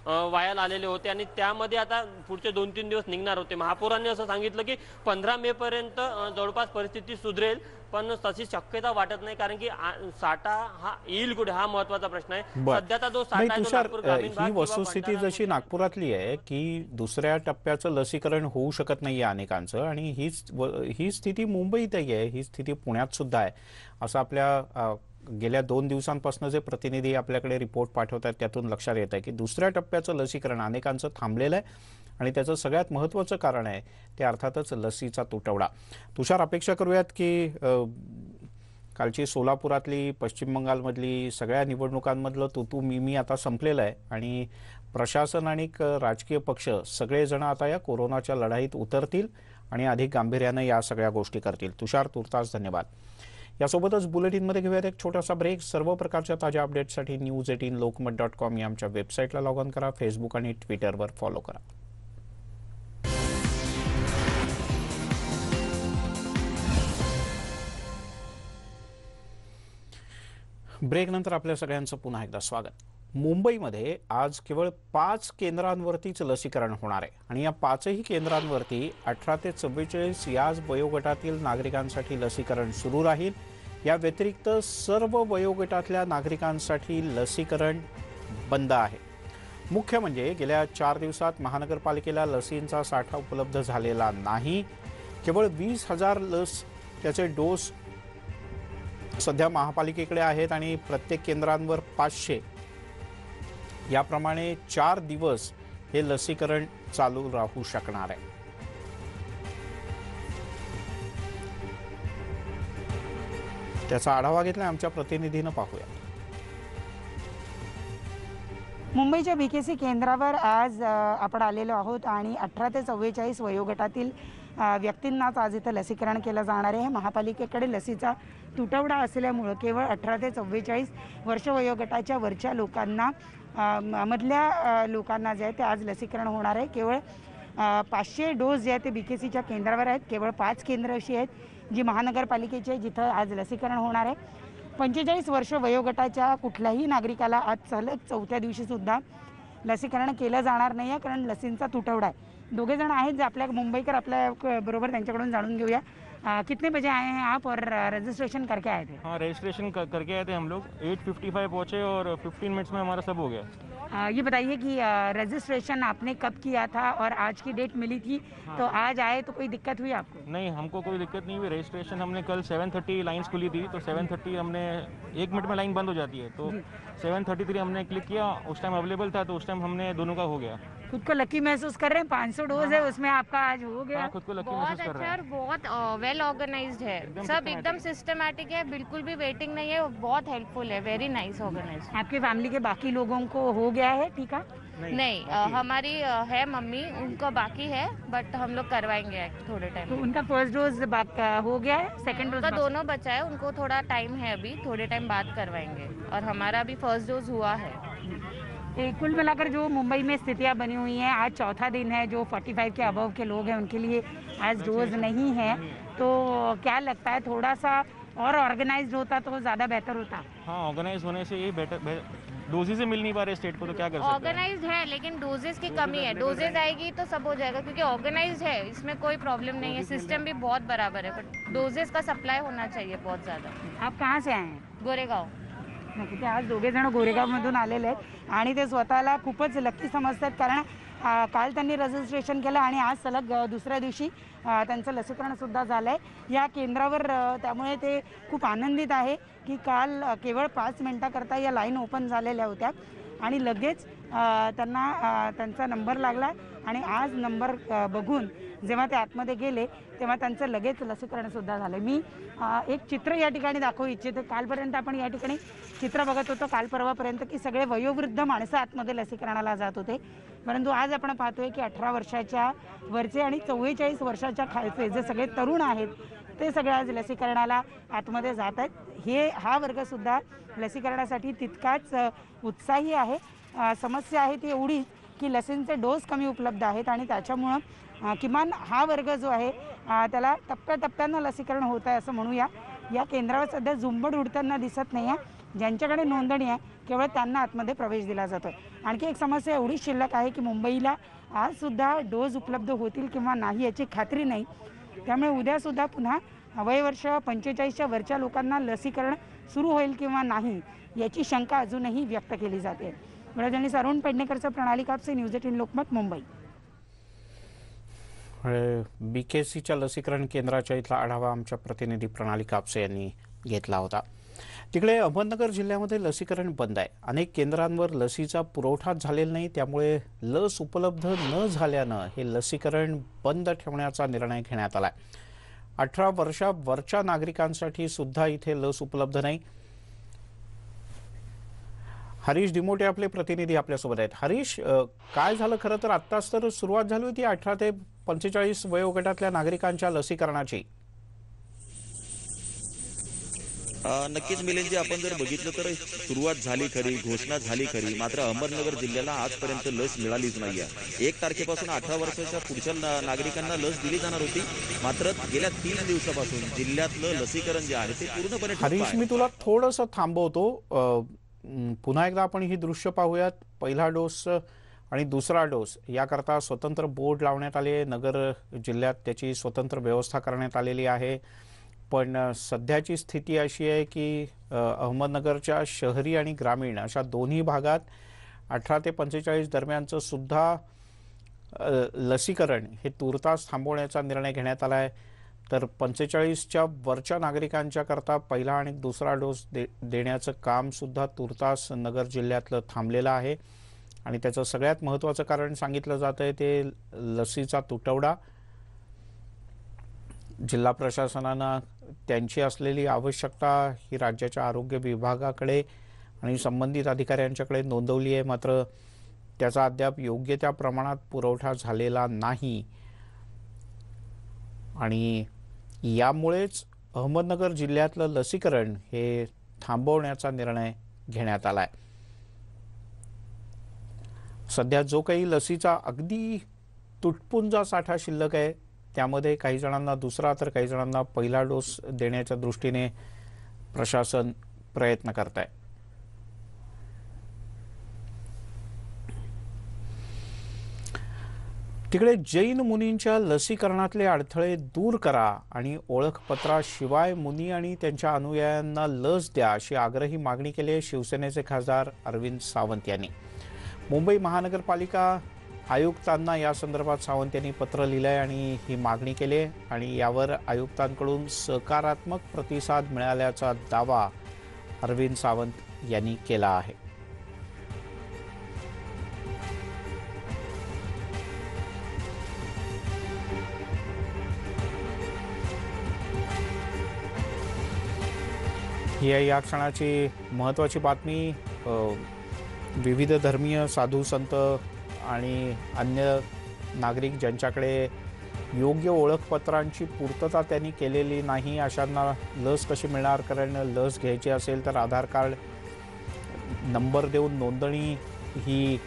S5: वायल आलेले होते आणि त्यामध्ये आता पुढचे 2-3 दिवस निघणार होते. महापौरांनी असं सांगितलं की 15 मे पर्यंत जवळपास परिस्थिती सुधरेल, पण तशी शक्यता वाटत नाही, कारण की साठा हा येईल कुठे हा महत्त्वाचा प्रश्न आहे. सध्याचा जो साठा आहे तो नागपूर ग्रामीण भाग
S1: ही
S5: किंवा
S1: वस्तुस्थिती
S5: भंडारा
S1: जशी नागपुरातली आहे की दुसऱ्या टप्प्याचं लसीकरण होऊ शकत नाहीये अनेकांचं, आणि ही स्थिती मुंबईतही आहे, ही स्थिती पुण्यात सुद्धा आहे, असं आपल्या गेल्या 2 दिवसांपासून जे प्रतिनिधी आपल्याकडे रिपोर्ट पाठवतात त्यातून लक्षात येत आहे की दुसऱ्या टप्प्याचं लसीकरण अनेकांचं थांबलेलं आहे, आणि त्याचं सगळ्यात महत्त्वाचं कारण आहे ते अर्थातच लसीचा तुटवडा. तुषार, अपेक्षा करूयात की कालची सोलापुरातली, पश्चिम बंगालमधली सगळ्या निवडणुकांमधलं तू मी आता संपलेलं आहे आणि प्रशासन आणि राजकीय पक्ष सगळेजण आता या कोरोनाच्या लढाईत उतरतील आणि अधिक गांभीर्यानं या सगळ्या गोष्टी करतील. तुषार, तुर्तास धन्यवाद. यासोबतच बुलेटिनमध्ये घेऊयात एक छोटासा ब्रेक. सर्व प्रकारच्या ताज्या अपडेट्ससाठी news18lokmat.com या आमच्या वेबसाईटला लॉग ऑन करा. फेसबुक आणि ट्विटरवर फॉलो करा. ब्रेकनंतर आपल्या सगळ्यांचं पुन्हा एकदा स्वागत. मुंबईमध्ये आज केवळ 5 केंद्रांवरतीच लसीकरण होणार आहे आणि या 5ही केंद्रांवरती 18 ते 44 याच वयोगटातील नागरिकांसाठी लसीकरण सुरू राहील. या व्यतिरिक्त सर्व वयोगटातल्या नागरिकांसाठी लसीकरण बंद आहे. मुख्य म्हणजे गेल्या 4 दिवसात महानगरपालिकेला लसींचा साठा उपलब्ध झालेला नाही. केवळ 20,000 लस त्याचे डोस सध्या महापालिकेकडे आहेत आणि प्रत्येक केंद्रांवर 500. याप्रमाणे 4 दिवस हे लसीकरण चालू राहू शकणार आहे. त्याचा आढावा घेतला आमच्या प्रतिनिधीनं, पाहूया.
S9: मुंबईच्या बीकेसी केंद्रावर आज आपण आलेलो आहोत आणि 18 ते 44 वयोगटातील व्यक्तींनाच आज इथं लसीकरण केलं जाणार आहे. महापालिकेकडे लसीचा तुटवडा असल्यामुळं केवळ 18 ते 44 वर्ष वयोगटाच्या वरच्या लोकांना मधल्या लोकांना जे आहे ते आज लसीकरण होणार आहे. केवळ 500 डोस जे आहे ते बीकेसीच्या केंद्रावर आहेत. केवळ 5 केंद्र अशी आहेत जी महानगरपालिकेची आहे जिथं आज लसीकरण होणार आहे. 45 वर्ष वयोगटाच्या कुठल्याही नागरिकाला आज सलग 4थ्या दिवशीसुद्धा लसीकरण केलं जाणार नाही आहे, कारण लसींचा तुटवडा आहे. दोघे जण आहेत जे आपल्या मुंबईकर आपल्या बरोबर, त्यांच्याकडून जाणून घेऊया. कितने बजे आए हैं आप और रजिस्ट्रेशन करके आए थे?
S10: हाँ, रजिस्ट्रेशन करके आए थे हम लोग. 8:55 पहुँचे और 15 मिनट्स में हमारा सब हो गया.
S9: ये बताइए कि रजिस्ट्रेशन आपने कब किया था और आज की डेट मिली थी, तो आज आए तो कोई दिक्कत हुई आपको?
S10: नहीं, हमको कोई दिक्कत नहीं हुई। रजिस्ट्रेशन हमने कल 7:30 लाइन्स खुली थी, तो 7:30 हमने 1 मिनट में लाइन बंद हो जाती है, तो 7:33 हमने क्लिक किया, उस टाइम अवेलेबल था, तो उस टाइम हमने दोनों का हो गया।
S9: खुद को लकी महसूस कर रहे हैं? 500 डोज है उसमें आपका आज हो गया।
S10: खुद को लकी
S11: बहुत
S10: महसूस कर रहे
S11: अच्छा
S10: हैं।
S11: और बहुत वेल ऑर्गेनाइज्ड है, सब एकदम सिस्टमैटिक है, बिल्कुल भी वेटिंग नहीं है, बहुत हेल्पफुल है, वेरी नाइस ऑर्गेनाइज्ड।
S9: आपके फैमिली के बाकी लोगों को हो गया है टीका?
S11: नहीं हमारी है मम्मी, उनको बाकी है, बट हम लोग करवाएंगे थोड़े टाइम।
S9: तो उनका फर्स्ट डोज हो गया है, सेकंड डोज
S11: उनका दोनों बचा है, उनको थोड़ा टाइम है, अभी थोड़े टाइम बाद करवाएंगे, और हमारा भी फर्स्ट डोज हुआ है।
S9: कुल मिलाकर जो मुंबई में स्थितियां बनी हुई हैं, आज चौथा दिन है, जो 45 के अबव के लोग हैं उनके लिए आज डोज नहीं है, तो क्या लगता है थोड़ा सा और ऑर्गेनाइज्ड होता तो ज़्यादा बेहतर होता?
S10: हाँ, ऑर्गेनाइज होने से ये बेटर, डोजेज से मिल नहीं पा रहे स्टेट को, तो क्या कर सकते हैं।
S11: ऑर्गेनाइज्ड है लेकिन डोजेस की कमी है, डोजेस आएगी तो सब हो जाएगा, क्योंकि ऑर्गेनाइज्ड है, इसमें कोई प्रॉब्लम नहीं है, सिस्टम भी बहुत बराबर है, बट डोजेस का सप्लाई होना चाहिए बहुत ज़्यादा।
S9: आप कहाँ से आए हैं?
S11: गोरेगाव।
S9: ते आज दोघे जण गोरेगावमधून आलेले आहेत आणि ते स्वतःला खूपच लकी समजतात, कारण काल त्यांनी रजिस्ट्रेशन केलं आणि आज सलग दुसऱ्या दिवशी त्यांचं लसीकरणसुद्धा झालं आहे या केंद्रावर, त्यामुळे ते खूप आनंदित आहे की काल केवळ 5 मिनिटाकरता या लाईन ओपन झालेल्या होत्या आणि लगेच त्यांना त्यांचा नंबर लागला आणि आज नंबर बघून जेव्हा ते आतमध्ये गेले तेव्हा त्यांचं लगेच लसीकरणसुद्धा झालं। मी एक चित्र या ठिकाणी दाखवू इच्छिते। कालपर्यंत आपण या ठिकाणी चित्र बघत होतो, काल परवापर्यंत की सगळे वयोवृद्ध माणसं आतमध्ये लसीकरणाला जात होते, परंतु आज आपण पाहतोय की 18 वर्षाच्या वरचे आणि 44 वर्षाच्या खालचे जे सगळे तरुण आहेत ते सगळे आज लसीकरणाला आतमध्ये जात आहेत। हा वर्गसुद्धा लसीकरणासाठी तितकाच उत्साही आहे। समस्या आहे ती एवढी की लसींचे डोस कमी उपलब्ध आहेत आणि त्याच्यामुळं किमान हा वर्ग जो आहे त्याला टप्प्याटप्प्यानं लसीकरण होत आहे असं म्हणूया। या केंद्रावर सध्या झुंबड उडताना दिसत नाही आहे, ज्यांच्याकडे नोंदणी आहे केवळ त्यांना आतमध्ये प्रवेश दिला जातो। आणखी एक समस्या एवढी शिल्लक आहे की मुंबईला आजसुद्धा डोस उपलब्ध होतील किंवा नाही याची खात्री नाही, त्यामुळे उद्यासुद्धा पुन्हा वयवर्ष 45च्या वरच्या लोकांना लसीकरण सुरू होईल किंवा नाही याची शंका अजूनही व्यक्त केली जाते। जर्नलिस्ट अरुण पेडणेकरचा, प्रणाली कापसे, न्यूज 18 लोकमत, मुंबई।
S1: BKCच्या लसीकरण केंद्राच्या इथला आढावा आमच्या प्रतिनिधी प्रणाली कापसे यांनी घेतला होता। तिकडे अहमदनगर जिल्ह्यामध्ये लसीकरण बंद आहे। अनेक केंद्रांवर लसीचा पुरवठाच झालेला नाही, त्यामुळे लस उपलब्ध न झाल्यानं हे लसीकरण बंद ठेवण्याचा निर्णय घेण्यात आलाय। 18 वर्षावरच्या नागरिकांसाठी सुद्धा इथे लस उपलब्ध नाही। हरीश डिमोटे आपले प्रतिनिधी आपल्यासोबत आहेत। हरीश, काय झालं? खरं तर आत्ताच तर सुरुवात झाली होती 18 ते 45 वयोगटातल्या नागरिकांच्या लसीकरणाची।
S12: नक्कीच मिलिंदजी, आपण जर बघितलं तर सुरुवात झाली खरी, घोषणा झाली खरी, मात्र अहमदनगर जिल्ह्याला आजपर्यंत लस मिळालीच नाहीये। 1 तारखेपासून 18 वर्षाच्या पुढच्या नागरिकांना लस दिली जाणार होती, मात्र गेल्या 3 दिवसापासून जिल्ह्यातलं लसीकरण जे आहे ते पूर्णपणे
S1: हरीश, मी तुला थोडंसं थांबवतो। पुन्हा एकदा आपण ही दृश्य पाहूयात। पहिला डोस आणि दुसरा डोस याकरता स्वतंत्र बोर्ड लावण्यात आले, नगर जिल्ह्यात त्याची स्वतंत्र व्यवस्था करण्यात आलेली आहे। पण सध्याची स्थिती अशी आहे की अहमदनगरच्या शहरी आणि ग्रामीण अशा दोन्ही भागात 18 ते 45 दरम्यानचं सुद्धा लसीकरण हे तुर्तास थांबवण्याचा निर्णय घेण्यात आला आहे। तर 45च्या वरच्या नागरिकांच्या करता पहिला आणि दुसरा डोस देण्याचं काम सुद्धा तुर्तास नगर जिल्ह्यातलं थांबलेलं आहे आणि त्याचं सगळ्यात महत्त्वाचं कारण सांगितलं जात आहे ते लसीचा तुटवडा। जिल्हा प्रशासनानं त्यांची असलेली आवश्यकता ही राज्याच्या आरोग्य विभागाकडे आणि संबंधित अधिकाऱ्यांच्याकडे नोंदवली आहे, मात्र त्याचा अद्याप योग्य त्या प्रमाणात पुरवठा झालेला नाही आणि यामुळेच अहमदनगर जिल्ह्यातलं लसीकरण हे थांबवण्याचा निर्णय घेण्यात आलाय। सध्या जो काही लसीचा अगदी तुटपुंजा साठा शिल्लक आहे त्यामध्ये काही जणांना दुसरा तर काही जणांना पहिला डोस देण्याच्या दृष्टीने प्रशासन प्रयत्न करत आहे। तिकडे जैन मुनींच्या लसीकरणातले अडथळे दूर करा आणि ओळखपत्राशिवाय मुनी आणि त्यांच्या अनुयायांना लस द्या अशी आग्रही मागणी केली आहे शिवसेनेचे खासदार अरविंद सावंत यांनी। मुंबई महानगरपालिका आयुक्तांना या संदर्भात सावंत यांनी पत्र लिहिलं आहे आणि ही मागणी केली आहे आणि यावर आयुक्तांकडून सकारात्मक प्रतिसाद मिळाल्याचा दावा अरविंद सावंत यांनी केला आहे. ही आहे या क्षणाची महत्त्वाची बातमी. विविध धर्मीय साधू संत आणि अन्य नागरिक ज्यांच्याकडे योग्य ओळखपत्रांची पूर्तता त्यांनी केलेली नाही अशांना लस कशी मिळणार, कारण लस घ्यायची असेल तर आधार कार्ड नंबर देऊन नोंदणी ही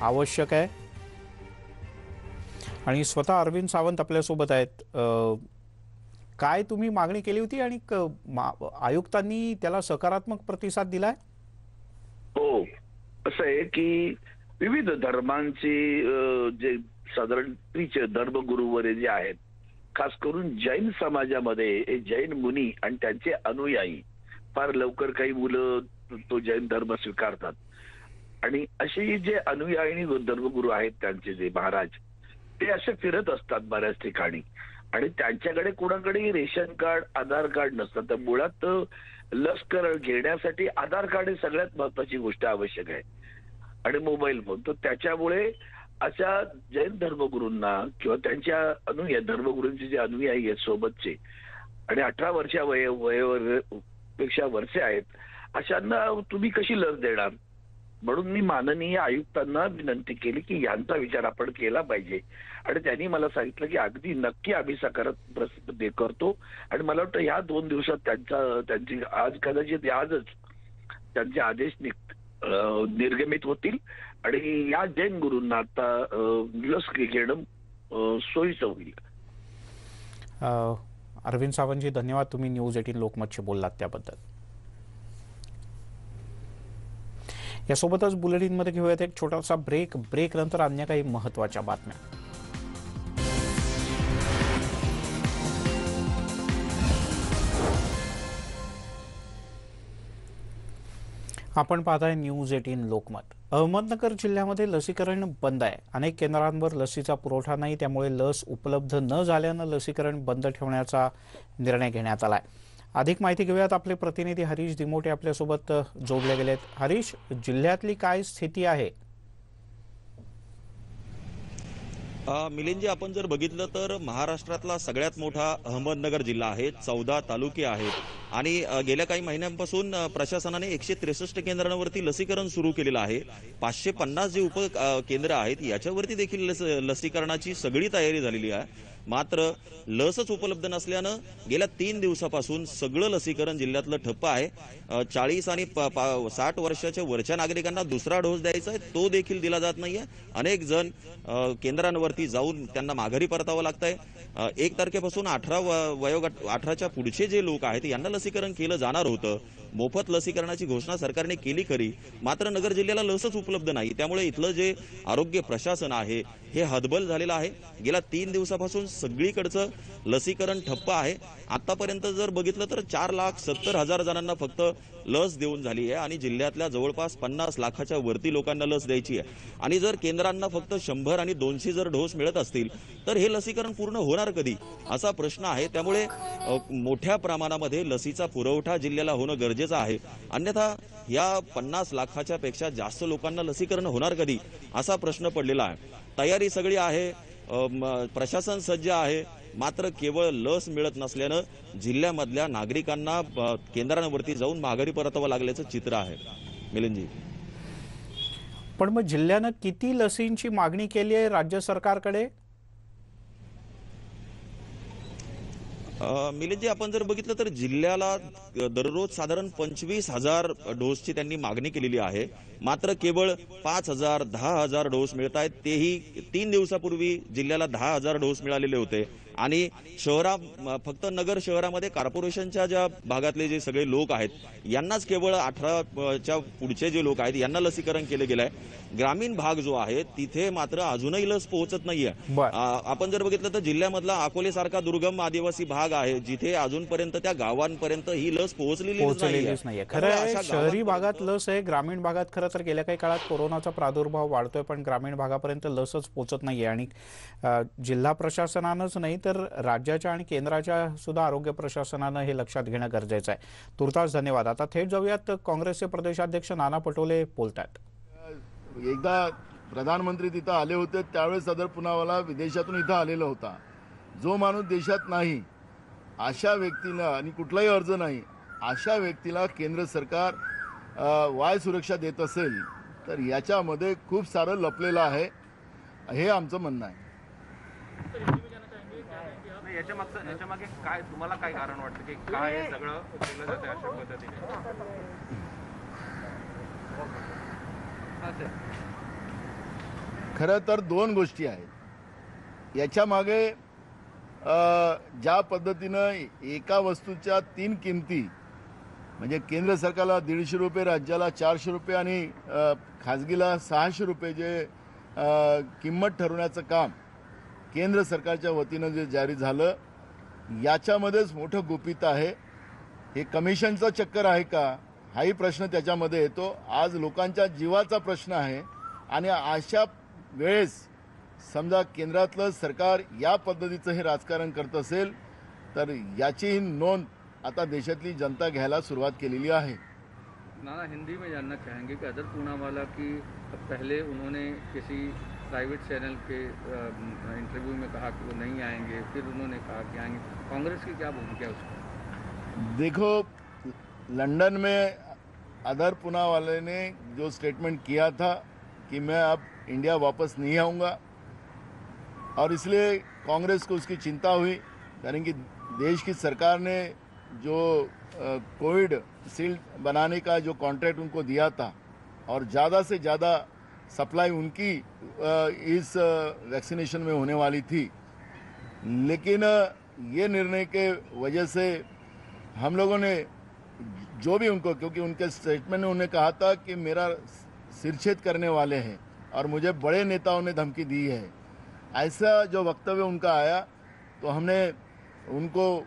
S1: आवश्यक आहे. आणि स्वतः अरविंद सावंत आपल्यासोबत आहेत. काय तुम्ही मागणी केली होती आणि आयुक्तांनी त्याला सकारात्मक प्रतिसाद दिलाय?
S13: हो, असं आहे की विविध धर्मांचे जे साधारण धर्मगुरू वगैरे जे आहेत, खास करून जैन समाजामध्ये जैन मुनी आणि त्यांचे अनुयायी फार लवकर काही मुलं तो जैन धर्म स्वीकारतात. आणि असे जे अनुयायी धर्मगुरू आहेत त्यांचे जे महाराज, ते असे फिरत असतात बऱ्याच ठिकाणी आणि त्यांच्याकडे कोणाकडे रेशन कार्ड, आधार कार्ड नसतं. तर मुळात लस घेण्यासाठी आधार कार्ड ही सगळ्यात महत्वाची गोष्ट आवश्यक आहे आणि मोबाईल फोन. तर त्याच्यामुळे अशा जैन धर्मगुरूंना किंवा त्यांच्या धर्मगुरूंचे जे अनुयायी आहेत सोबतचे आणि 18 वर्षा वयापेक्षा वर्षे आहेत, अशांना तुम्ही कशी लस देणार? म्हणून मी माननीय आयुक्तांना विनंती केली की यांचा विचार आपण केला पाहिजे आणि त्यांनी मला सांगितलं की अगदी नक्की आम्ही सकारात्मक करतो. आणि मला वाटतं ह्या 2 दिवसात त्यांची आज कदाचित आजच त्यांचे आदेश निर्गमित होतील आणि या जैन गुरूंना आता लस घेणं सोयीचं होईल.
S1: अरविंद सावंतजी, धन्यवाद. तुम्ही न्यूज 18 लोकमतशी बोललात त्याबद्दल. यासोबतच बुलेटिनमध्ये घेऊयात एक छोटासा ब्रेक नंतर अन्य काही महत्त्वाच्या बातम्या. आपण पाहताय न्यूज 18 लोकमत. अहमदनगर जिल्ह्यामध्ये लसीकरण बंद आहे. अनेक केंद्रांवर लसीचा पुरवठा नाही, त्यामुळे लस उपलब्ध न झाल्यानं लसीकरण बंद ठेवण्याचा निर्णय घेण्यात आलाय. अधिक माहिती घेऊयात. आपले प्रतिनिधी हरीश दिमोटे आपल्यासोबत जोडले गेलेत. हरीश, जिल्ह्यातली काय स्थिती आहे?
S12: मिलिंदजी, आपण जर बघितलं तर महाराष्ट्रातला सगळ्यात मोठा अहमदनगर जिल्हा आहे. 14 तालुके आहेत आणि गेल्या काही महिन्यांपासून प्रशासनाने 163 केंद्रांवरती लसीकरण सुरू केलेलं आहे. 550 जे उप केंद्र आहेत याच्यावरती देखील लसीकरणाची सगळी तयारी झालेली आहे. मात्र लसच उपलब्ध नसल्यानं गेल्या 3 दिवसापासून सगळं लसीकरण जिल्ह्यातलं ठप्प आहे. 40 आणि 60 वर्षाच्या वरच्या नागरिकांना दुसरा डोस द्यायचा आहे, तो देखील दिला जात नाहीये. अनेक जण केंद्रांवरती जाऊन त्यांना माघारी परतावं लागतंय. 1 तारखेपासून 18च्या पुढचे जे लोक आहेत यांना लसीकरण केलं जाणार होतं. मोफत लसीकरणाची घोषणा सरकारने केली खरी, मात्र नगर जिल्ह्याला लसच उपलब्ध नाही. त्यामुळे इथलं जे आरोग्य प्रशासन आहे हे हतबल झालेलं आहे. गेल्या 3 दिवसापासून सगळीकडचं लसीकरण ठप्प आहे. आतापर्यंत जर बघितलं तर 4,70,000 जणांना फक्त लस देऊन झाली आहे आणि जिल्ह्यातल्या जवळपास 50 लाखाच्या वरती लोकांना लस द्यायची आहे. आणि जर केंद्रांना फक्त 100 आणि 200 जर डोस मिळत असतील तर हे लसीकरण पूर्ण होणार कधी, असा प्रश्न आहे. त्यामुळे मोठ्या प्रमाणामध्ये लसीचा पुरवठा जिल्ह्याला होणं गरजेचं आहे. अन्यथा या 50 लाखाच्या पेक्षा जास्त लोकांना लसीकरण होणार कधी, असा प्रश्न पडलेला आहे. तयारी सगळी आहे, प्रशासन सज्ज आहे, मात्र केवळ लस मिळत नसल्यानं जिल्ह्यामधल्या नागरिकांना केंद्रांवरती जाऊन माघारी परतावं लागल्याचं चित्र आहे. मिलिंदजी,
S1: पण मग जिल्ह्यानं किती लसींची मागणी केली आहे राज्य सरकारकडे?
S12: मिलिंदजी, आपण जर बघितलं तर जिल्ह्याला दररोज साधारण 25,000 डोसची त्यांनी मागणी केलेली आहे. मात्र केवळ 5,000 10,000 डोस मिळत आहेत. तेही 3 दिवसापूर्वी जिल्ह्याला 10,000 डोस मिळालेले होते. आणि फक्त नगर शहरामध्ये कॉर्पोरेशनच्या ज्या भागातले जे सगळे लोक आहेत यांनाच केवळ 18च्या पुढचे जे लोक आहेत यांना लसीकरण केलं गेलंय. ग्रामीण भाग जो आहे तिथे मात्र अजूनही लस पोहोचत नाहीये. आपण जर बघितलं तर जिल्ह्यामधला अकोले सारखा दुर्गम आदिवासी भाग आहे जिथे अजूनपर्यंत त्या गावांपर्यंत ही लस पोहोचलेलीच
S1: नाहीये. खरं आहे शहरी भागात लस आहे, ग्रामीण भागात खरं तर गेल्या काही काळात कोरोनाचा प्रादुर्भाव वाढतोय पण ग्रामीण भागापर्यंत लसच पोहोचत नाहीये. आणि जिल्हा प्रशासनानंच नाही तर राज्याच्या आणि केंद्राच्या सुद्धा आरोग्य प्रशासनानं हे लक्षात घेणं गरजेचं आहे. तुर्तास धन्यवाद. आता थेट जाऊयात काँग्रेसचे प्रदेशाध्यक्ष नाना पटोले बोलतात.
S14: एकदा प्रधानमंत्री तिथं आले होते त्यावेळेस सदर पुनावाला विदेशातून इथं आलेला होता. जो माणूस देशात नाही अशा व्यक्तीला आणि कुठलाही अर्ज नाही अशा व्यक्तीला केंद्र सरकार वाय सुरक्षा देत असेल तर याच्यामध्ये खूप सारं लपलेलं आहे हे आमचं म्हणणं आहे.
S15: याच्यामागे काय तुम्हाला काय कारण वाटतं की काय हे सगळं केलं जातं अशा पद्धतीने?
S14: खरं तर दोन गोष्टी आहेत याच्या मागे. ज्या पद्धतीनं एका वस्तूच्या 3 किमती म्हणजे केंद्र सरकारला 150 रुपये, राज्याला 400 रुपये आणि खाजगीला 600 रुपये जे किंमत ठरवण्याचं काम केंद्र सरकारच्या वतीनं जे जारी झालं याच्यामध्येच मोठं गुपित आहे. हे कमिशनचा चक्कर आहे का हाही प्रश्न त्याच्यामध्ये येतो. आज लोकांच्या जीवाचा प्रश्न आहे आणि अशा वेळेस समजा केंद्रातलं सरकार या पद्धतीचं हे राजकारण करत असेल तर याची नोंद आता देशातली जनता घ्यायला सुरुवात केलेली आहे.
S15: नाना, हिंदी में जानना चाहेंगे कि अदर पूनावाला की पहले उन्होंने किसी प्राइवेट चैनल के इंटरव्यू में कहा कि वो नहीं आएंगे, फिर उन्होंने कहा कि आएंगे. कांग्रेस की क्या भूमिका है उसमें?
S14: देखो, लंदन में अदर पूनावाले ने जो स्टेटमेंट किया था कि मैं अब इंडिया वापस नहीं आऊँगा और इसलिए कांग्रेस को उसकी चिंता हुई कारण कि देश की सरकार ने जो कोविड शील्ड बनाने का जो कॉन्ट्रैक्ट उनको दिया था और ज़्यादा से ज़्यादा सप्लाई उनकी इस वैक्सीनेशन में होने वाली थी, लेकिन ये निर्णय के वजह से हम लोगों ने जो भी उनको, क्योंकि उनके स्टेटमेंट में उन्होंने कहा था कि मेरा सिरछेद करने वाले हैं और मुझे बड़े नेताओं ने धमकी दी है, ऐसा जो वक्तव्य उनका आया तो हमने उनको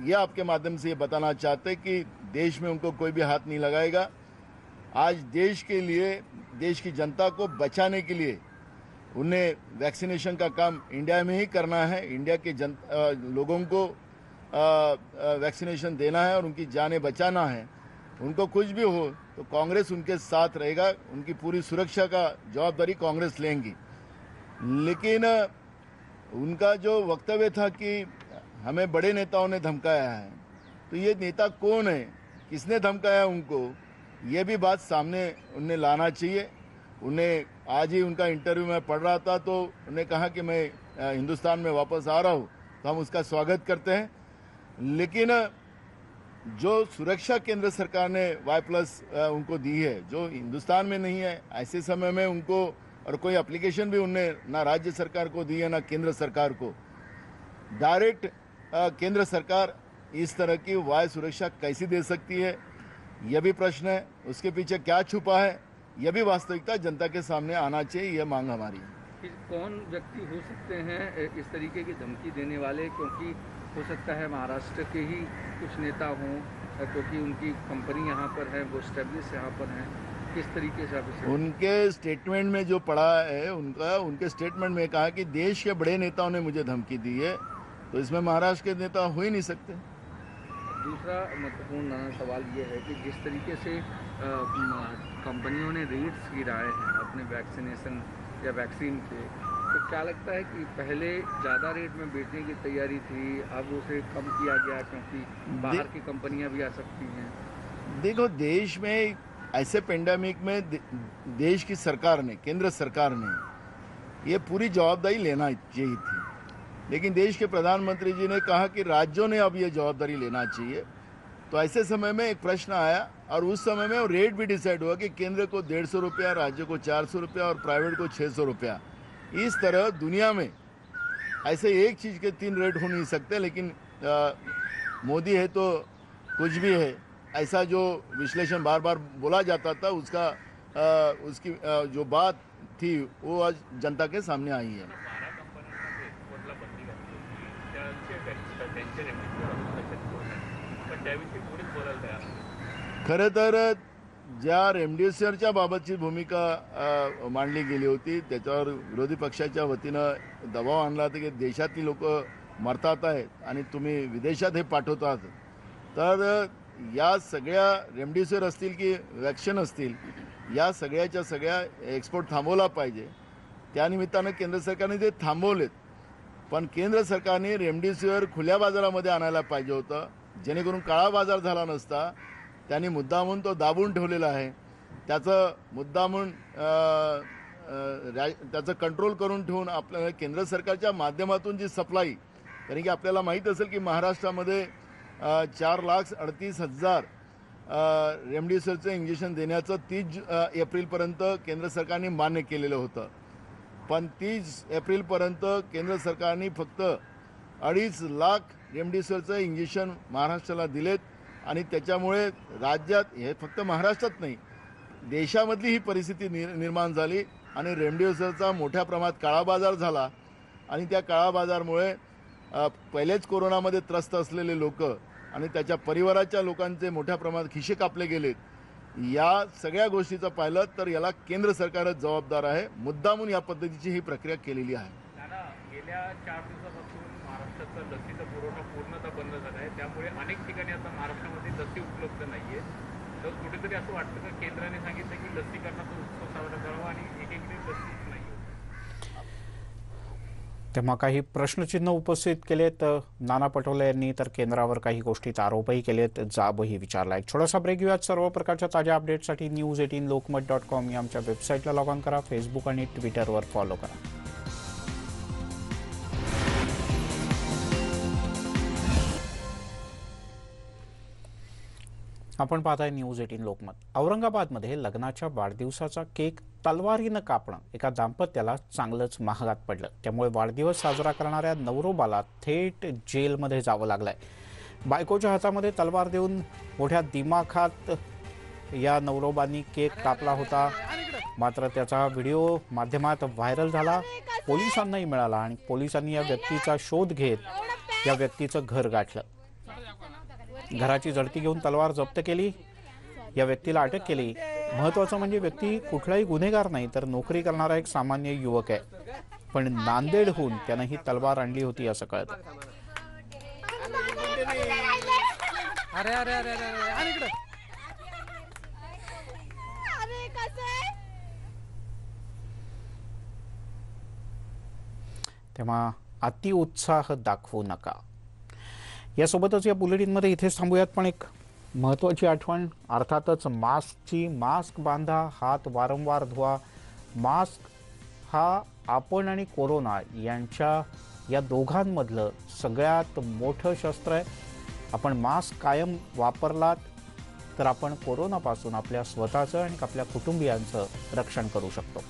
S14: ये आपके माध्यम से ये बताना चाहते कि देश में उनको कोई भी हाथ नहीं लगाएगा. आज देश के लिए, देश की जनता को बचाने के लिए उन्हें वैक्सीनेशन का काम इंडिया में ही करना है. इंडिया के लोगों को वैक्सीनेशन देना है और उनकी जानें बचाना है. उनको कुछ भी हो तो कांग्रेस उनके साथ रहेगा, उनकी पूरी सुरक्षा का जवाबदारी कांग्रेस लेंगी. लेकिन उनका जो वक्तव्य था कि हमें बड़े नेताओं ने धमकाया है, तो ये नेता कौन है, किसने धमकाया उनको, ये भी बात सामने उन्हें लाना चाहिए. उन्हें आज ही उनका इंटरव्यू में पढ़ रहा था तो उन्हें कहा कि मैं हिंदुस्तान में वापस आ रहा हूँ, तो हम उसका स्वागत करते हैं. लेकिन जो सुरक्षा केंद्र सरकार ने Y+ उनको दी है जो हिंदुस्तान में नहीं है, ऐसे समय में उनको और कोई एप्लीकेशन भी उनने ना राज्य सरकार को दी है ना केंद्र सरकार को. डायरेक्ट केंद्र सरकार इस तरह की वायु सुरक्षा कैसी दे सकती है, यह भी प्रश्न है. उसके पीछे क्या छुपा है, यह भी वास्तविकता जनता के सामने आना चाहिए, यह मांग हमारी है.
S15: कौन व्यक्ति हो सकते हैं इस तरीके की धमकी देने वाले, क्योंकि हो सकता है महाराष्ट्र के ही कुछ नेता हों, क्योंकि उनकी कंपनी यहाँ पर है, वो स्टेब्लिश यहाँ पर हैं. किस तरीके से आप
S14: उनके स्टेटमेंट में जो पढ़ा है उनके स्टेटमेंट में कहा कि देश के बड़े नेताओं ने मुझे धमकी दी है, तो इसमें महाराष्ट्र के नेता हो ही नहीं सकते.
S15: दूसरा महत्वपूर्ण सवाल ये है कि जिस तरीके से कंपनियों ने रेट्स गिराए हैं अपने वैक्सीनेशन या वैक्सीन के, तो क्या लगता है कि पहले ज़्यादा रेट में बेचने की तैयारी थी, अब उसे कम किया गया क्योंकि बाहर की कंपनियां भी आ सकती हैं?
S14: देखो, देश में ऐसे पेंडेमिक में देश की सरकार ने, केंद्र सरकार ने ये पूरी जवाबदारी लेना चाहिए थी, लेकिन देश के प्रधानमंत्री जी ने कहा कि राज्यों ने अब ये जवाबदारी लेना चाहिए. तो ऐसे समय में एक प्रश्न आया और उस समय में रेट भी डिसाइड हुआ कि केंद्र को 150 रुपया, राज्य को 400 रुपया और प्राइवेट को 600 रुपया. इस तरह दुनिया में ऐसे एक चीज़ के 3 रेट हो नहीं सकते, लेकिन मोदी है तो कुछ भी है, ऐसा जो विश्लेषण बार बार बोला जाता था उसकी जो बात थी वो आज जनता के सामने आई है. खरं तर ज्या रेमडेसिवीरच्या बाबतची भूमिका मांडली गेली होती त्याच्यावर विरोधी पक्षाच्या वतीनं दबाव आणला होता की देशातली लोक मरतात आहेत आणि तुम्ही विदेशात हे पाठवतात. तर या सगळ्या रेमडेसिवीर असतील की वॅक्सिन असतील, या सगळ्याच्या सगळ्या एक्सपोर्ट थांबवला पाहिजे. त्यानिमित्तानं केंद्र सरकारने ते थांबवलेत, पण केंद्र सरकारने रेमडेसिवीर खुल्या बाजारामध्ये आणायला पाहिजे होतं, जेणेकरून काळा बाजार झाला नसता. त्यांनी मुद्दामून तो दाबून ठेवलेला आहे. त्याचं मुद्दामून त्याचं कंट्रोल करून ठेवून आपल्याला केंद्र सरकारच्या माध्यमातून जी सप्लाई, कारण की आपल्याला माहीत असेल की महाराष्ट्रामध्ये 4,38,000 रेमडेसिवीरचं इंजेक्शन देण्याचं 30 एप्रिलपर्यंत केंद्र सरकारने मान्य केलेलं होतं. पण 30 एप्रिलपर्यंत केंद्र सरकारने फक्त 2.5 लाख रेमडेसिवीरचं इंजेक्शन महाराष्ट्राला दिलेत. आणि त्याच्यामुळे राज्यात, हे फक्त महाराष्ट्रात नाही देशामधली ही परिस्थिती निर्माण झाली आणि रेमडेसिवीरचा मोठ्या प्रमाणात काळा बाजार झाला. आणि त्या काळा बाजारमुळे पहिलेच कोरोनामध्ये त्रस्त असलेले लोक आणि त्याच्या परिवाराच्या लोकांचे मोठ्या प्रमाणात खिसे कापले गेलेत. या सगळ्या गोष्टीचं पाहिलं तर याला केंद्र सरकारच जबाबदार आहे. मुद्दामून या पद्धतीची ही प्रक्रिया केलेली आहे.
S16: गेल्या 4 दिवसापासून महाराष्ट्राचा लसीचा पुरवठा पूर्णतः बंद झाला आहे, त्यामुळे अनेक ठिकाणी आता महाराष्ट्रामध्ये लसी उपलब्ध नाहीये. तर कुठेतरी असं वाटतं की केंद्राने सांगितलं की लसीकरणाचा उत्सव साजरा करावा आणि एकेकडे लसी नाही.
S1: तेव्हा काही प्रश्नचिन्ह उपस्थित केलेत नाना पटोले यांनी, तर केंद्रावर काही गोष्टीत आरोपही केलेत, जाबही विचारला. एक छोटासा ब्रेक घेऊयात. सर्व प्रकारच्या ताज्या अपडेट्ससाठी news18lokmat.com या आमच्या वेबसाईटला लॉग ऑन करा. फेसबुक आणि ट्विटरवर फॉलो करा. आपण पाहताय News18 लोकमत. औरंगाबादमध्ये लग्नाच्या वाढदिवसाचा केक तलवारीनं कापणं एका दाम्पत्याला चांगलंच महागात पडलं. त्यामुळे वाढदिवस साजरा करणाऱ्या नवरोबाला थेट जेलमध्ये जावं लागलंय. बायकोच्या हातामध्ये तलवार देऊन मोठ्या दिमाखात या नवरोबांनी केक कापला होता. मात्र त्याचा व्हिडिओ माध्यमात व्हायरल झाला, पोलिसांनाही मिळाला आणि पोलिसांनी या व्यक्तीचा शोध घेत या व्यक्तीचं घर गाठलं. घराची झडती घेऊन तलवार जप्त केली, या व्यक्तीला अटक केली. महत्त्वाचं म्हणजे व्यक्ती कुठलाही गुन्हेगार नाही, तर नोकरी करणारा एक सामान्य युवक आहे. पण नांदेडहून त्यानं ही तलवार आणली होती असं कळतं. तेव्हा अतिउत्साह दाखवू नका. यासोबतच या बुलेटिनमध्ये इथेच थांबूयात. पण एक महत्त्वाची आठवण, अर्थातच मास्कची. मास्क बांधा, हात वारंवार धुवा. मास्क हा आपण आणि कोरोना या दोघांमधलं सगळ्यात मोठं शस्त्र आहे. आपण मास्क कायम वापरलात तर आपण कोरोनापासून आपल्या स्वतःचं आणि आपल्या कुटुंबियांचं रक्षण करू शकतो.